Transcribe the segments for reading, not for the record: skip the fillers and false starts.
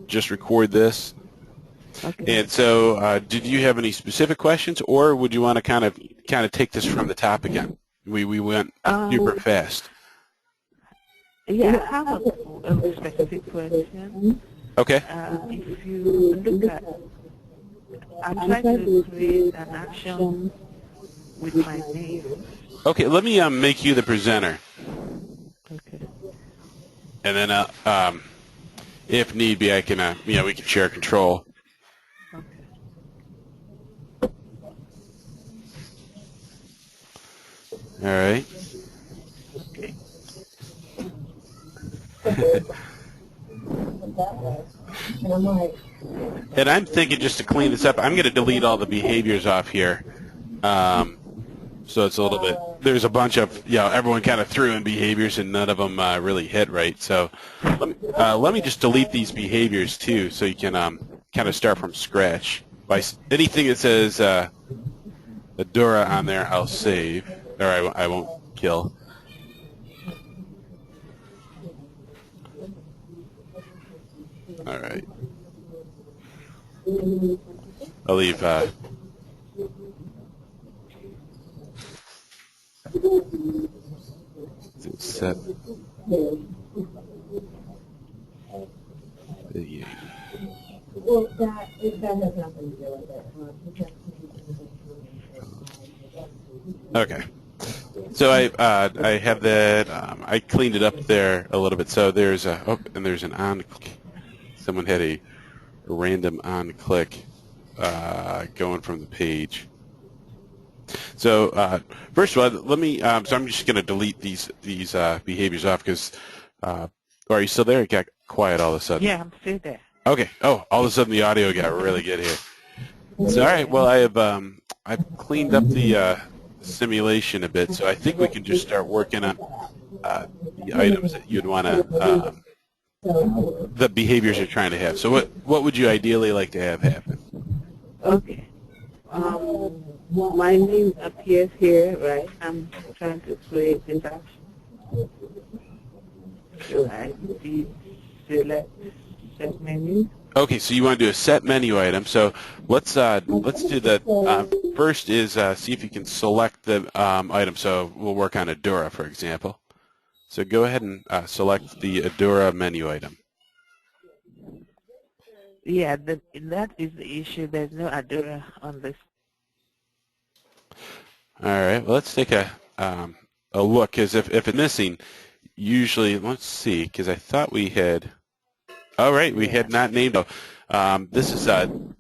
just record this. Okay. And so, did you have any specific questions, or would you want to kind of take this from the top again? We went super fast. Yeah, I have a specific question. Okay. If you look at, I'm trying to create an action with my name. Okay, let me make you the presenter. Okay. And then, if need be, I can, we can share control. Okay. All right. Okay. And I'm thinking, just to clean this up, I'm going to delete all the behaviors off here. So it's a little bit, there's a bunch of, everyone kind of threw in behaviors and none of them really hit right. So let me just delete these behaviors too, so you can kind of start from scratch. By anything that says Adora on there, I'll save, or I won't kill. All right. I'll leave. Set. Yeah. Well, that has nothing to do with it. Okay. So I have that. I cleaned it up there a little bit. So there's there's an on click. Someone had a random on click going from the page. So first of all, let me. So I'm just going to delete these behaviors off because. Are you still there? It got quiet all of a sudden. Yeah, I'm still there. Okay. Oh, all of a sudden the audio got really good here. So all right. Well, I've cleaned up the simulation a bit, so I think we can just start working on the items that you'd want to. The behaviors you're trying to have. So what would you ideally like to have happen? Okay. My name appears here, right? I'm trying to create this action. So I select set menu. Okay, so you want to do a set menu item. So let's do the first is see if you can select the item. So we'll work on Adora, for example. So go ahead and select the Adora menu item. Yeah, that is the issue. There's no Adora on this. All right. Well, let's take a look, because if it's missing, usually let's see, because I thought we had. All right, we had not named. This is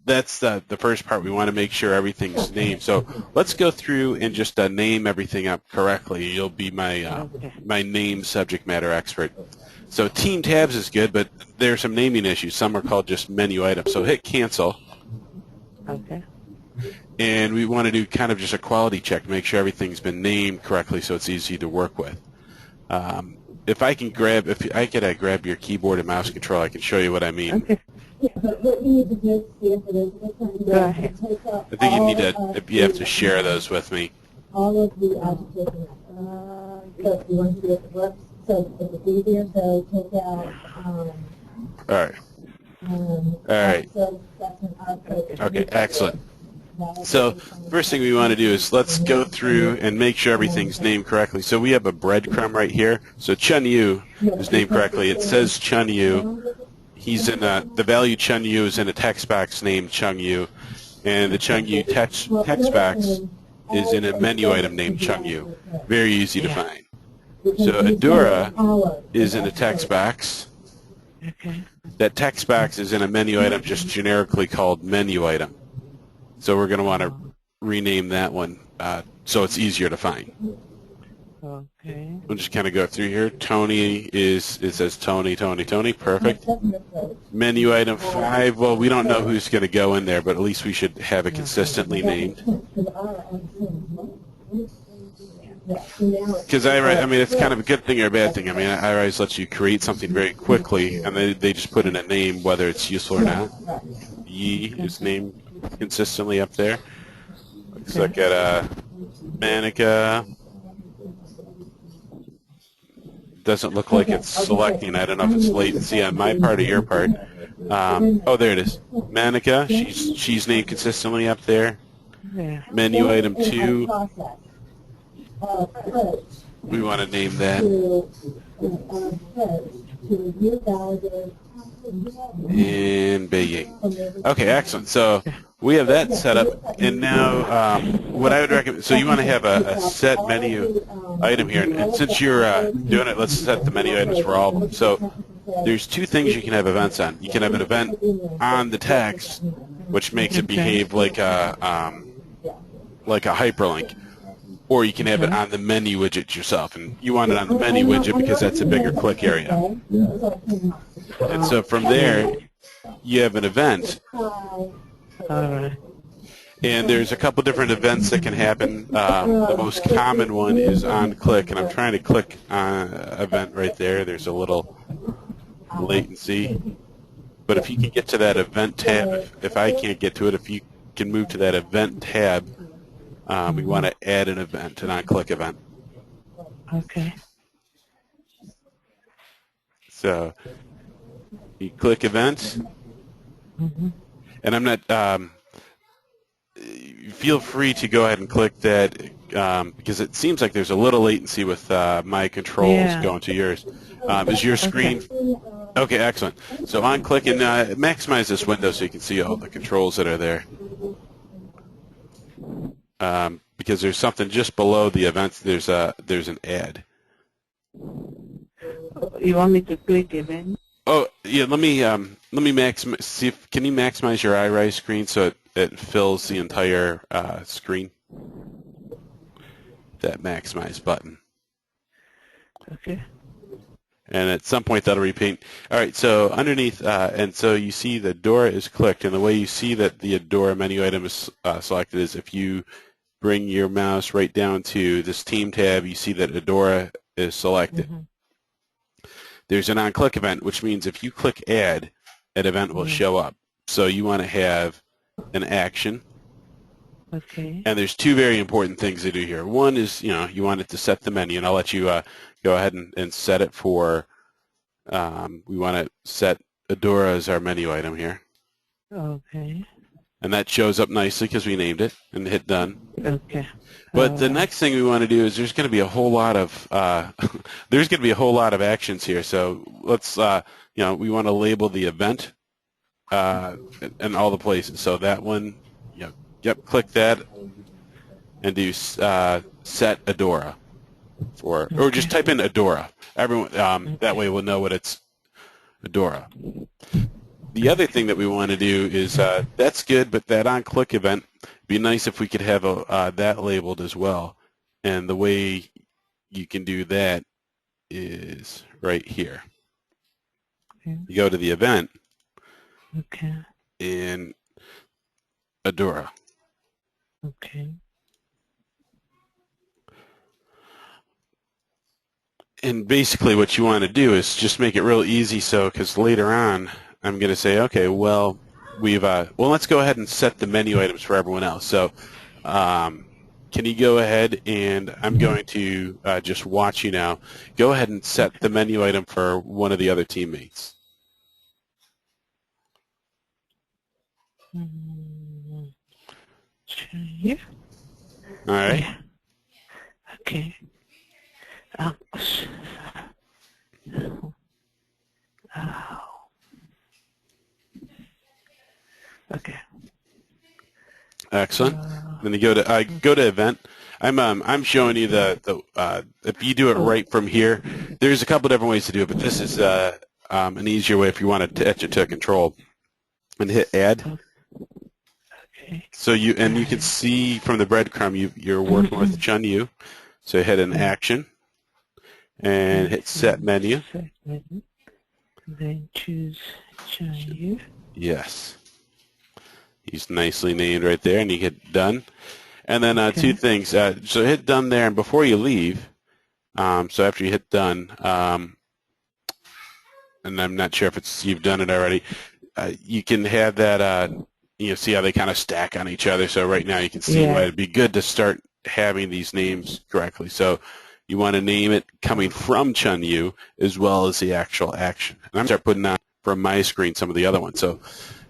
that's the first part. We want to make sure everything's named. So let's go through and just name everything up correctly. You'll be my my name subject matter expert. So team tabs is good, but there's some naming issues. Some are called just menu items. So hit cancel. Okay. And we want to do kind of just a quality check to make sure everything's been named correctly, so it's easy to work with. If I could grab your keyboard and mouse control, I can show you what I mean. Okay. Yeah, but what you need to do is Go ahead. I think you need to, if you have to share those with me. all of the agitation. So if you want to do it works, so if it's easier, so take out. All right. All right. So that's an output. Okay, excellent. So first thing we want to do is let's go through and make sure everything's named correctly. So we have a breadcrumb right here. So Chun Yu is named correctly. It says Chun Yu. He's in the value Chun Yu is in a text box named Chung Yu, and the Chung Yu text box is in a menu item named Chung Yu. Very easy to find. So Adora is in a text box. Okay. That text box is in a menu item just generically called menu item. So we're going to want to rename that one so it's easier to find. Okay. We'll just kind of go through here. Tony it says Tony. Perfect. Menu item 5. Well, we don't know who's going to go in there, but at least we should have it consistently named. Because I mean, it's kind of a good thing or a bad thing. I mean, iRise lets you create something very quickly, and they just put in a name, whether it's useful or not. Yi is named consistently up there. Looks like at Manica. Doesn't look like it's selecting. I don't know if it's latency on my part or your part. Oh, there it is. Manica, she's named consistently up there. Yeah. Menu item 2, Process of approach we want to name that. to approach to review, validate, And baking. Okay, excellent. So we have that set up, and now what I would recommend, so you want to have a set menu item here, and since you're doing it, let's set the menu items for all of them. So there's two things you can have events on. You can have an event on the text, which makes it behave like a hyperlink, or you can have it on the menu widget yourself, and you want it on the menu widget because that's a bigger click area. And so from there, you have an event, All right. and there's a couple different events that can happen. The most common one is on click, and I'm trying to click on event right there. There's a little latency. But if you can get to that event tab, if I can't get to it, if you can move to that event tab, we want to add an event, an on-click event. Okay. So you click event, and I'm not. Feel free to go ahead and click that because it seems like there's a little latency with my controls going to yours. Is your screen? Okay, excellent. So on click and maximize this window so you can see all the controls that are there. Because there's something just below the events. There's an ad. You want me to click event? Oh yeah, let me maximize. See if can you maximize your iRise screen so it fills the entire screen. That maximize button. Okay. And at some point that'll repeat. All right, so underneath, and so you see the Adora is clicked, and the way you see that the Adora menu item is selected is if you bring your mouse right down to this team tab, you see that Adora is selected. There's an on-click event, which means if you click add, an event will show up. So you want to have an action. Okay. And there's two very important things to do here. One is, you want it to set the menu, and I'll let you go ahead and set it for, we want to set Adora as our menu item here. Okay. And that shows up nicely because we named it, and hit done. Okay. But the next thing we want to do is there's going to be a whole lot of actions here. So let's we want to label the event in all the places. So that one, click that and do set Adora or just type in Adora. Everyone that way we'll know what it's Adora. The other thing that we want to do is that's good, but that on-click event, it'd be nice if we could have that labeled as well. And the way you can do that is right here. Okay. You go to the event in Adora. Okay. And basically what you want to do is just make it real easy because later on I'm going to say, okay, well, let's go ahead and set the menu items for everyone else. So can you go ahead and I'm going to just watch you now. Go ahead and set the menu item for one of the other teammates. Yeah. All right. Yeah. Okay. Okay. Excellent. Then you go to event. I'm showing you if you do it right from here. There's a couple different ways to do it, but this is an easier way if you want to attach it to a control and hit add. Okay. So you can see from the breadcrumb you're working with Chun-Yu. So hit an action and hit set menu. Set menu. Then choose Chun-Yu. Yes. He's nicely named right there, and you hit done. And then two things. So hit done there, and before you leave, so after you hit done, and I'm not sure if you've done it already, you can have that, see how they kind of stack on each other. So right now you can see why it'd be good to start having these names correctly. So you want to name it coming from Chun-Yu as well as the actual action. And I'm going to start putting on from my screen some of the other ones. So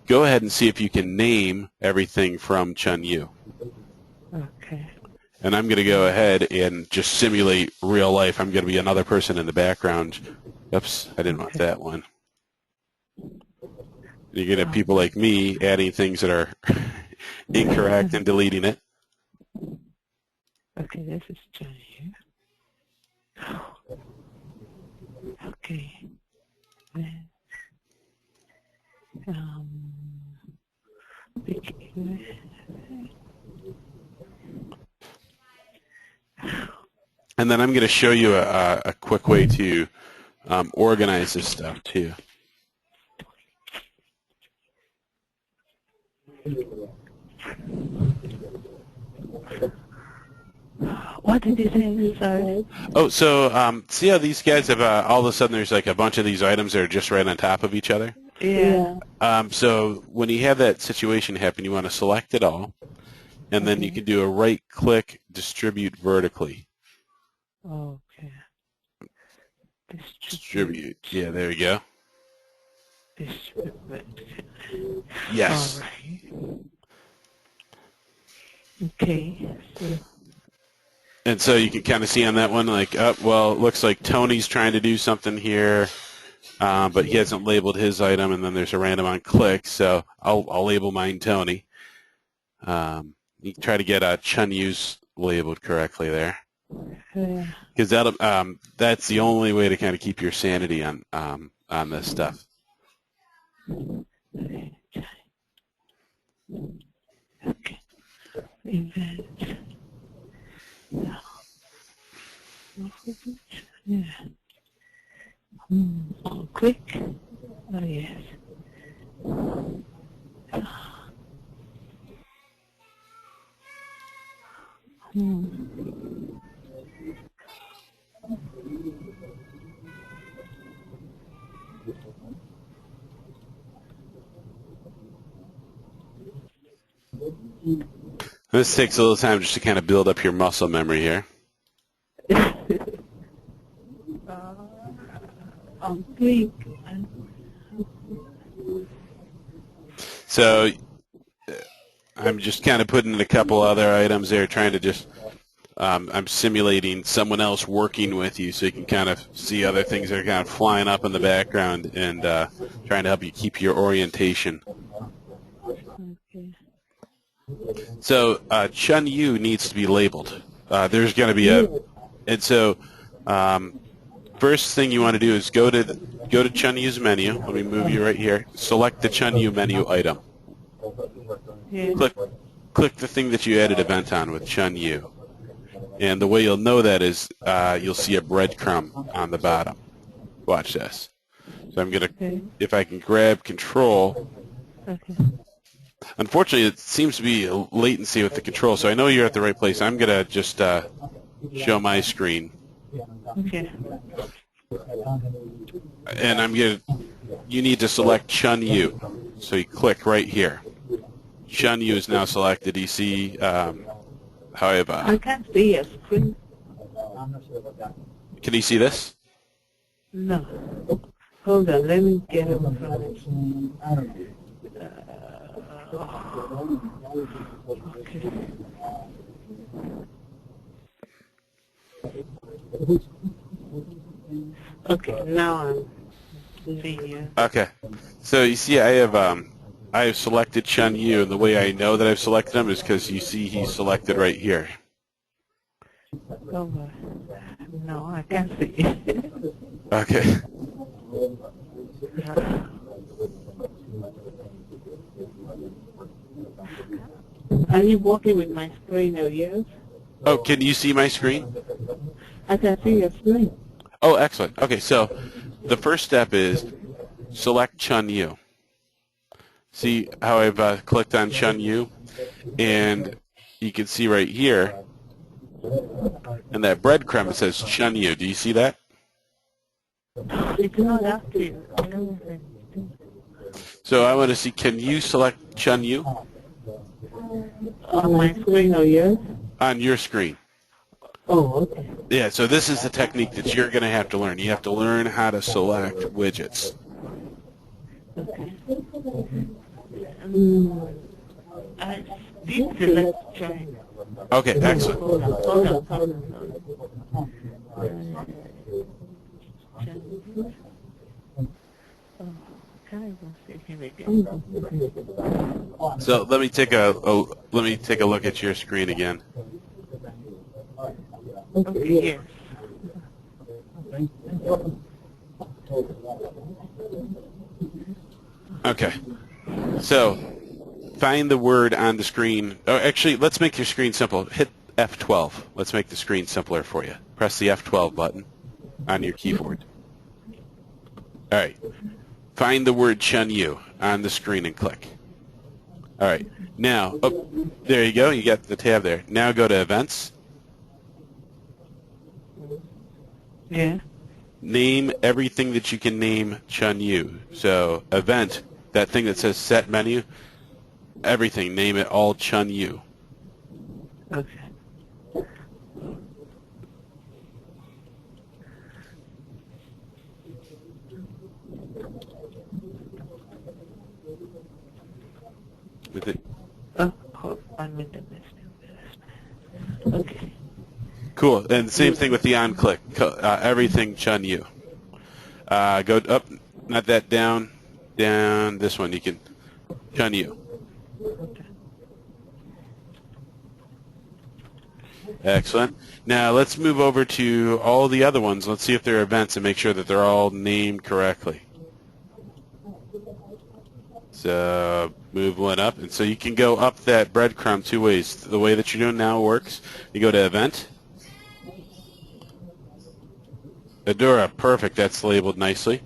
go ahead and see if you can name everything from Chun Yu. Okay. And I'm going to go ahead and just simulate real life. I'm going to be another person in the background. Oops, I didn't want that one. You're going to have people like me adding things that are incorrect and deleting it. Okay, this is Chun Yu. Okay. Then, And then I'm going to show you a quick way to organize this stuff too. what did you say? Sorry. Oh, so see how these guys have all of a sudden there's like a bunch of these items that are just right on top of each other? Yeah. So when you have that situation happen, you want to select it all, and then you can do a right-click, distribute vertically. Okay. Distribute. Yeah, there you go. Distribute. Yes. All right. Okay. And so you can kind of see on that one, like, oh, well, it looks like Tony's trying to do something here, but he hasn't labeled his item, and then there's a random on click, so I'll label mine Tony. You can try to get Chun Yu's labeled correctly there, because that's the only way to kind of keep your sanity on this stuff. Okay. Event. Yeah. Oh, click. Oh, yes. This takes a little time just to kind of build up your muscle memory here. Click. So I'm just kind of putting in a couple other items there, trying to just, I'm simulating someone else working with you so you can kind of see other things that are kind of flying up in the background and trying to help you keep your orientation. Okay. So Chun Yu needs to be labeled. There's going to be and so first thing you want to do is go to Chun Yu's menu. Let me move you right here. Select the Chun Yu menu item. Yeah. Click the thing that you added event on with Chun Yu. And the way you'll know that is you'll see a breadcrumb on the bottom. Watch this. So I'm going to, if I can grab control. Okay. Unfortunately, it seems to be a latency with the control, so I know you're at the right place. I'm going to just show my screen. Okay. And you need to select Chun Yu. So you click right here. Chun Yu is now selected. Do you see how I can't see a screen. Can you see this? No. Hold on, let me get it from it. Okay. Okay, now I'm seeing you. Okay. So you see I have selected Chun Yu, and the way I know that I've selected him is because you see he's selected right here. Oh, no, I can't see it. Okay. Are you working with my screen or yours? Oh, can you see my screen? I can see your screen. Oh, excellent. Okay, so the first step is select Chun Yu. See how I've clicked on Chun Yu? And you can see right here, in that breadcrumb, it says Chun Yu. Do you see that? It's not active. So I want to see, can you select Chun Yu? On my screen or yours? On your screen. Oh, okay. Yeah, so this is the technique that you're going to have to learn. You have to learn how to select widgets. Okay. Um, I did select China. Okay, excellent. Hold on, hold on, hold on. China. Oh, can't even see him again. So let me take a look at your screen again. Okay, yes. Okay. So find the word on the screen. Oh, actually, let's make your screen simple. Hit F12. Let's make the screen simpler for you. Press the F12 button on your keyboard. All right. Find the word Chun Yu on the screen and click. All right. Now, oh, there you go. You got the tab there. Now go to Events. Yeah. Name everything that you can name Chun Yu. So, event, that thing that says Set Menu, everything. Name it all Chun Yu. Okay. With it. Oh, hold on, wait a minute. Okay. Cool. And same thing with the on-click. Everything Chun Yu. Go up, not that, down, down, this one. You can Chun Yu. Okay. Excellent. Now let's move over to all the other ones. Let's see if they're events and make sure that they're all named correctly. So move one up, and so you can go up that breadcrumb two ways. The way that you're doing now works. You go to Event. Adora, perfect. That's labeled nicely.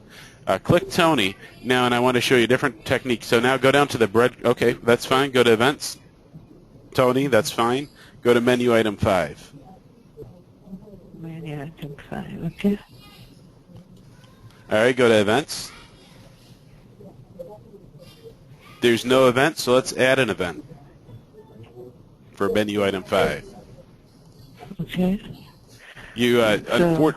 Click Tony. Now, and I want to show you a different technique. So now go down to the bread. Okay, that's fine. Go to Events. Tony, that's fine. Go to Menu Item 5. Menu item 5, okay. All right, go to Events. There's no event, so let's add an event for Menu Item 5. Okay. You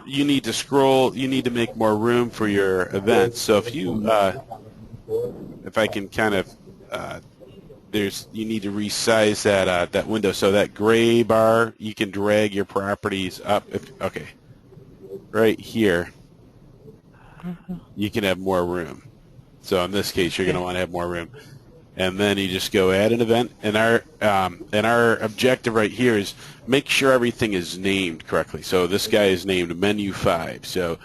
you need to scroll. You need to make more room for your events. So if you, if I can kind of, you need to resize that that window. So that gray bar, you can drag your properties up. Okay, right here, you can have more room. So in this case, you're going to want to have more room. And then you just go add an event. And our objective right here is make sure everything is named correctly. So this guy is named Menu 5. So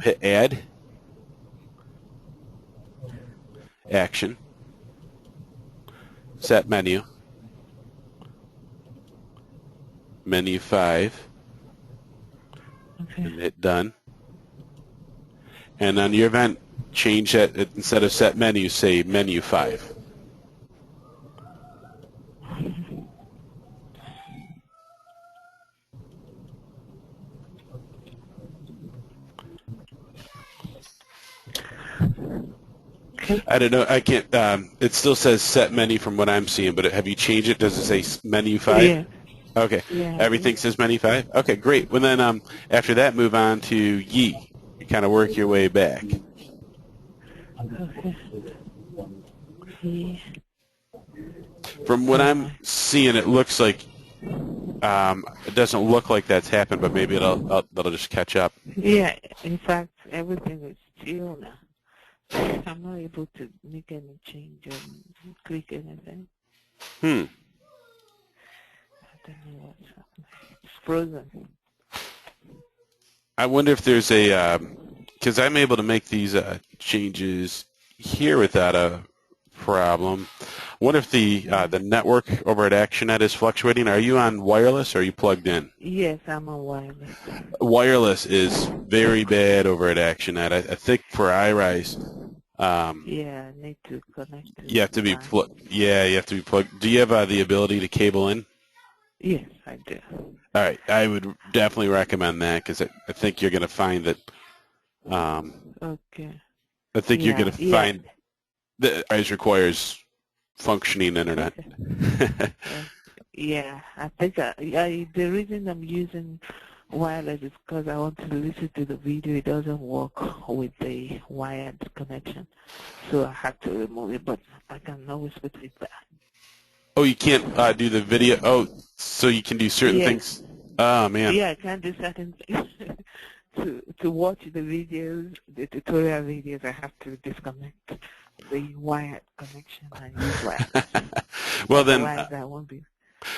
hit Add, Action, Set Menu, Menu 5, Okay. and hit Done. And on your event, change that, instead of Set Menu, say Menu 5. Okay. I don't know. I can't. It still says Set Menu from what I'm seeing, but have you changed it? Does it say Menu 5? Yeah. Okay. Yeah. Everything says Menu 5? Okay, great. Well, then after that, move on to Yi. You kind of work your way back. Okay. Yeah. From what I'm seeing, it looks like it doesn't look like that's happened, but maybe that'll just catch up. Yeah. In fact, everything is still now. I'm not able to make any change or click anything. I don't know what's happening. It's frozen. I wonder if there's a because I'm able to make these changes here without a problem. What if the network over at ActionNet is fluctuating? Are you on wireless or are you plugged in? Yes, I'm on wireless. Wireless is very bad over at ActionNet. I think for iRise, Yeah, I need to connect to you have to be line. you have to be plugged. Do you have the ability to cable in? Yes, I do. All right, I would definitely recommend that because I think you're going to find that. Okay. I think you're going to Yeah. find that iRise requires functioning internet. Yeah, I think the reason I'm using wireless is because I want to listen to the video. It doesn't work with the wired connection, so I have to remove it. But I can always put it back. Oh, you can't do the video. Oh, so you can do certain Yes. things. Oh man. Yeah, I can do certain things. To watch the videos, the tutorial videos, I have to disconnect the wired connection and use wireless. Well then, Otherwise, I won't be.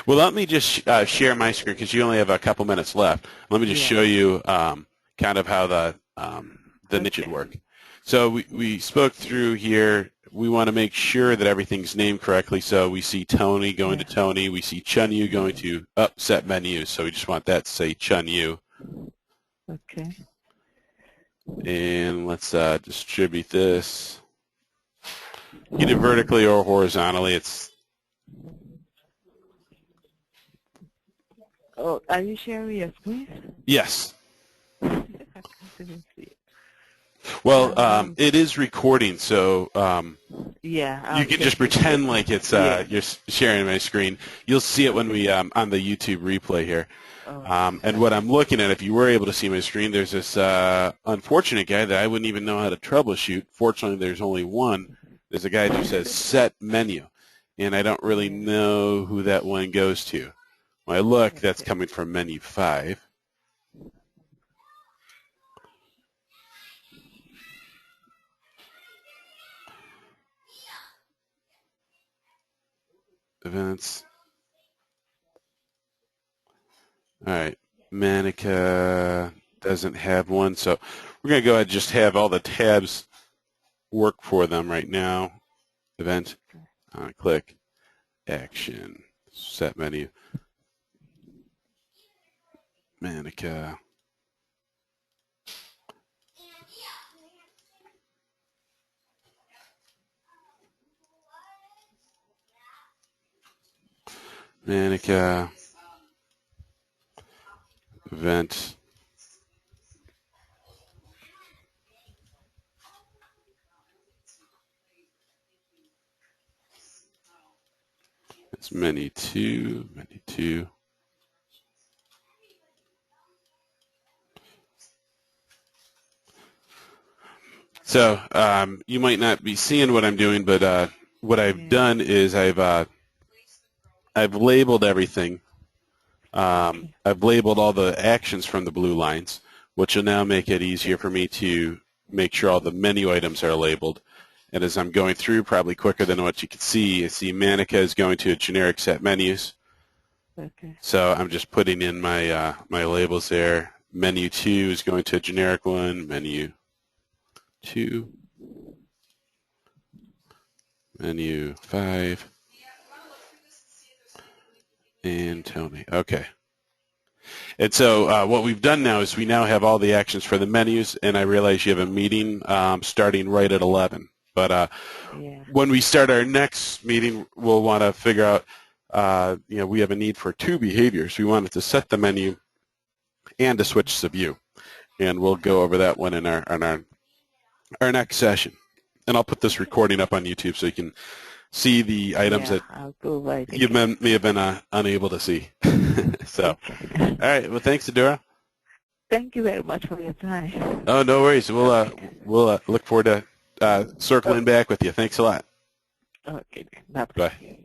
well let me just share my screen because you only have a couple minutes left. Let me just Yeah. show you kind of how the niche would work. So we spoke through here. We want to make sure that everything's named correctly. So we see Tony going to Tony. We see Chun Yu going to set menu. So we just want that to say Chun Yu. Okay. And let's distribute this either vertically or horizontally. It's Oh, are you sharing your screen? yes. I couldn't see it. Well, it is recording, so Yeah. you can just pretend like it's you're sharing my screen. You'll see it when we on the YouTube replay here. And what I'm looking at, if you were able to see my screen, there's this unfortunate guy that I wouldn't even know how to troubleshoot. Fortunately, there's only one. There's a guy who says set menu, and I don't really know who that one goes to. When I look, that's coming from menu 5. Events. All right. Manica doesn't have one, so we're going to go ahead and just have all the tabs work for them right now. Event. Click. Action. Set menu. Manica. Manica. Event. It's menu 2. Menu 2. So you might not be seeing what I'm doing, but what I've done is I've labeled everything. I've labeled all the actions from the blue lines, which will now make it easier for me to make sure all the menu items are labeled. And as I'm going through, probably quicker than what you can see, I see Manica is going to a generic set menus. Okay. So I'm just putting in my my labels there. Menu 2 is going to a generic one. Menu 2. Menu 5. And Tony. Okay. And so what we've done now is we now have all the actions for the menus, and I realize you have a meeting starting right at 11. But when we start our next meeting, we'll want to figure out, we have a need for 2 behaviors. We wanted to set the menu and to switch the view. And we'll go over that one in our next session. And I'll put this recording up on YouTube so you can see the items that you may have been unable to see. So, all right. Well, thanks, Adora. Thank you very much for your time. Oh, no worries. We'll look forward to circling back with you. Thanks a lot. Okay. Bye. Bye.